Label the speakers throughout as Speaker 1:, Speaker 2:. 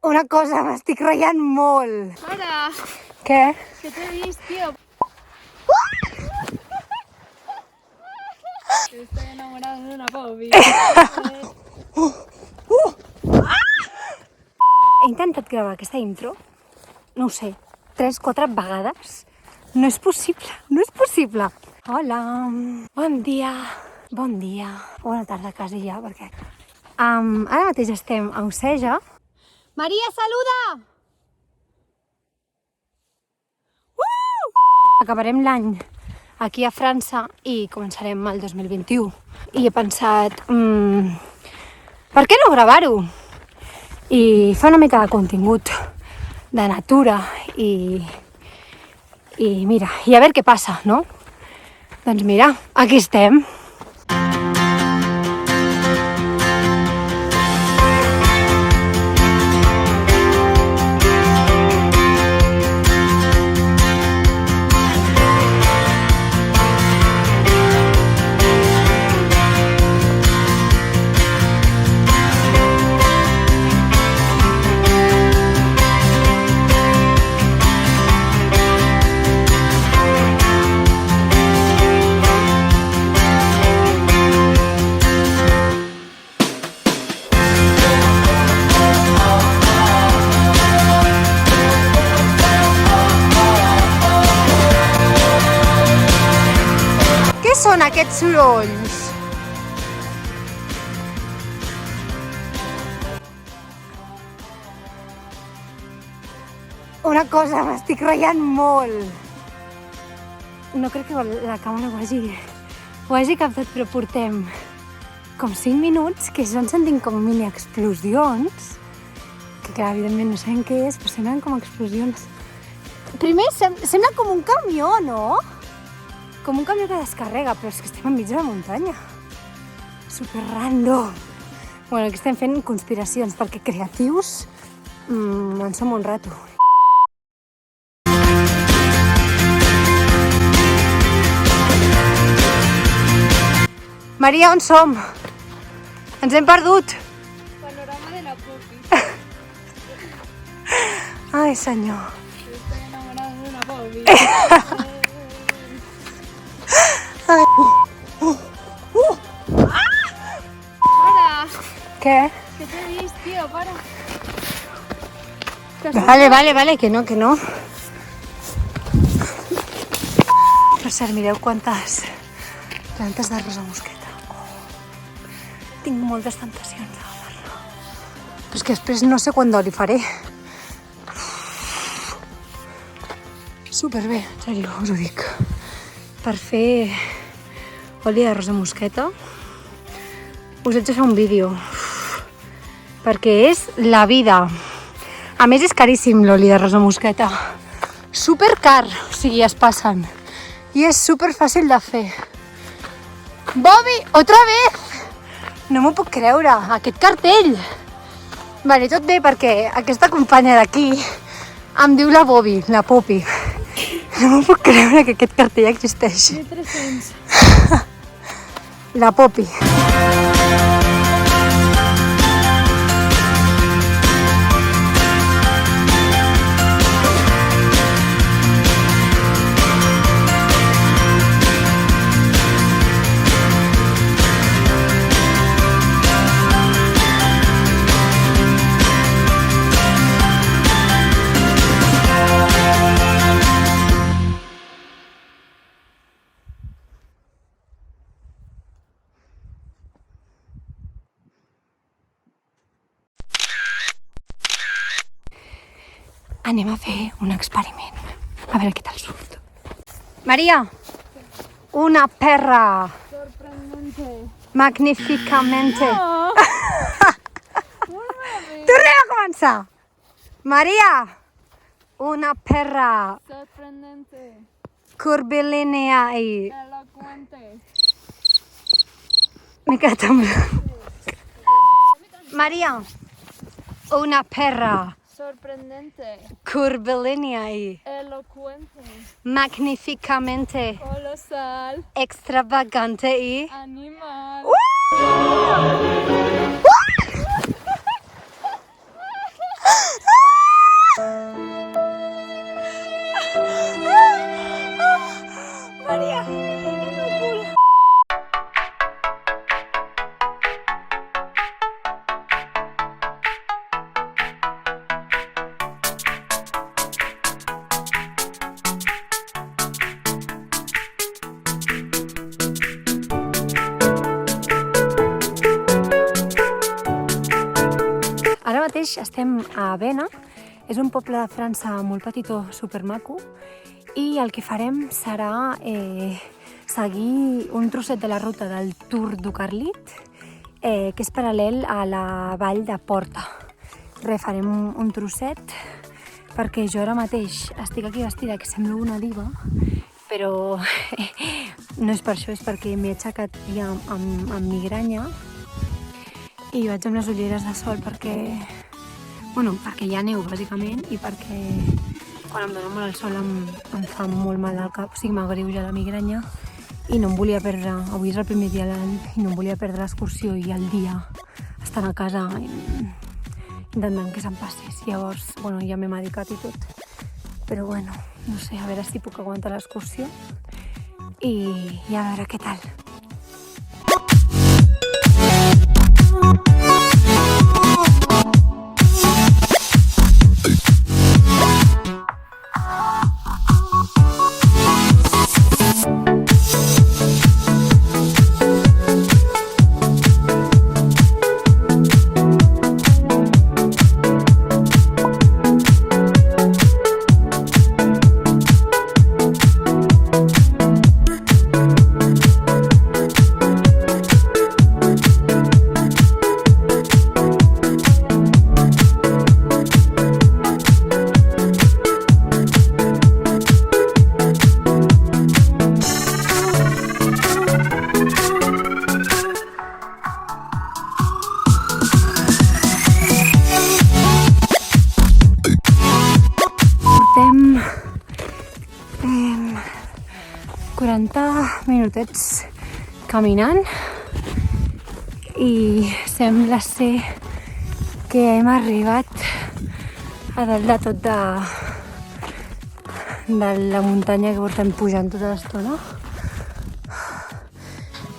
Speaker 1: Una cosa, m'estic ratllant molt.
Speaker 2: Mare,
Speaker 1: Què?
Speaker 2: que t'he vist, tio. Estoy enamorada de una Bobby.
Speaker 1: He intentat gravar aquesta intro, no ho sé, 3-4 vegades. No és possible, no és possible. Hola, bon dia, bona tarda quasi ja, perquè... ara mateix estem a Oceja. Maria, saluda! Acabarem l'any aquí a França i començarem el 2021. I he pensat, per què no gravar-ho? I fer una mica de contingut de natura i mira, i a veure què passa, no? Doncs mira, aquí estem. Què són aquests sorolls? Una cosa, m'estic ratllant molt. No crec que la càmera ho hagi captat, però portem com 5 minuts que s'han sentit com mini explosions, que clar, evidentment no sabem què és, però semblen com explosions. Primer sembla com un camió, no? Com un camió que descarrega, però és que estem enmig de la muntanya. Super random. Bueno, aquí estem fent conspiracions, perquè creatius en som un rato. Maria, on som? Ens hem perdut.
Speaker 2: Panorama de la Pupi.
Speaker 1: Ai, senyor.
Speaker 2: Estoy enamorada de una Bobby.
Speaker 1: Ai.
Speaker 2: Mare,
Speaker 1: Què?
Speaker 2: que t'he vist, tio, para.
Speaker 1: Vale, que no. Per cert, mireu quantes plantes de rosa mosqueta. Tinc moltes tentacions d'agafar-la. Però és que després no sé quan d'oli faré. Superbé, en sèrio, us ho dic. Per fer oli de rosa mosqueta us haig de fer un vídeo. Perquè és la vida. A més és caríssim l'oli de rosa mosqueta. Super car, o sigui, es passen. I és super fàcil de fer. Bobby, otra vez! No m'ho puc creure, aquest cartell. Vale, tot bé perquè aquesta companya d'aquí em diu la Bobby, la Poppy. No m'ho puc creure que aquest cartell existeix.
Speaker 2: 1300.
Speaker 1: La Poppy. Anem a fer un experiment. A veure què tal surt. Maria, una perra.
Speaker 2: Sorprendente.
Speaker 1: Magníficamente.
Speaker 2: No.
Speaker 1: Tornem a començar. Maria, una perra.
Speaker 2: Sorprendente.
Speaker 1: Curvilínea i...
Speaker 2: Elocuente.
Speaker 1: M'he quedat amb... Maria, una perra.
Speaker 2: Sorprendente.
Speaker 1: Curvilínea i...
Speaker 2: Elocuente.
Speaker 1: Magníficamente.
Speaker 2: Colosal.
Speaker 1: Extravagante i...
Speaker 2: Animal.
Speaker 1: mateix estem a Vena, és un poble de França molt petitó, supermaco, i el que farem serà seguir un trosset de la ruta del Tour du Carlit, que és paral·lel a la vall de Porta. Farem un trosset perquè jo ara mateix estic aquí vestida que semblo una diva, però no és per això, és perquè m'he aixecat ja amb migranya i vaig amb les ulleres de sol perquè hi ha neu, bàsicament, i perquè quan em dóna molt el sol em fa molt mal al cap, o sigui, m'agreuja la migranya i no em volia perdre, avui és el primer dia de l'any i no em volia perdre l'excursió i el dia estant a casa intentant que se'm passés. Llavors, ja m'he medicat i tot, però no sé, a veure si puc aguantar l'excursió i a veure què tal. Portem 40 minutets caminant i sembla ser que hem arribat a dalt de tot de la muntanya que portem pujant tota l'estona.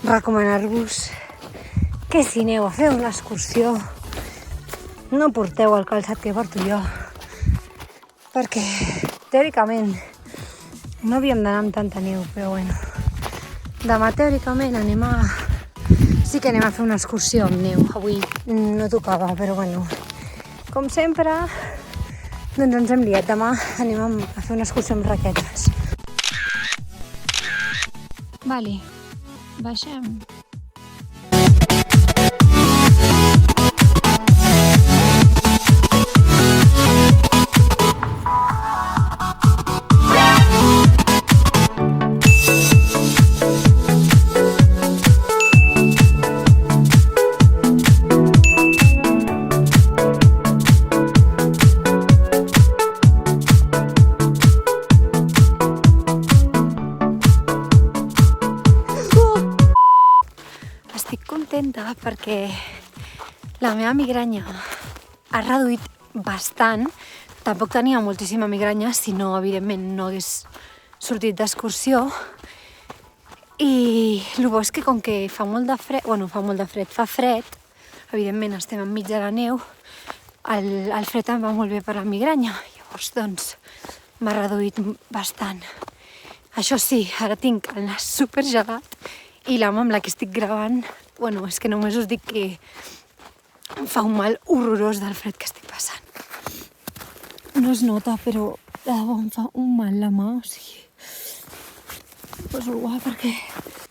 Speaker 1: Recomanar-vos que si aneu a fer una excursió no porteu el calçat que porto jo, perquè teòricament no havíem d'anar amb tanta neu, però demà teòricament sí que anem a fer una excursió amb neu. Avui no tocava, però com sempre, doncs ens hem liat. Demà anem a fer una excursió amb raquetes. Vale, baixem. Perquè la meva migranya ha reduït bastant. Tampoc tenia moltíssima migranya, si no, evidentment, no hagués sortit d'excursió. I el bo és que com que fa molt de fred, fa fred, evidentment estem enmig de la neu, el fred em va molt bé per la migranya. Llavors, m'ha reduït bastant. Això sí, ara tinc el nas supergelat i l'ama amb la que estic gravant, és que només us dic que em fa un mal horrorós del fred que estic passant. No es nota, però de debò em fa un mal la mà, o sigui... Poso guà perquè...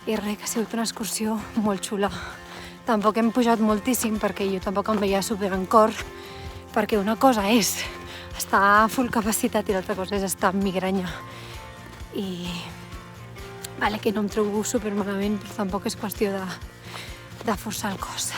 Speaker 1: I res, que ha sigut una excursió molt xula. Tampoc hem pujat moltíssim perquè jo tampoc em veia super en cor, perquè una cosa és estar a full capacitat i l'altra cosa és estar amb migranya. I... Vale, que no em trobo super malament, però tampoc és qüestió de forçar el cos.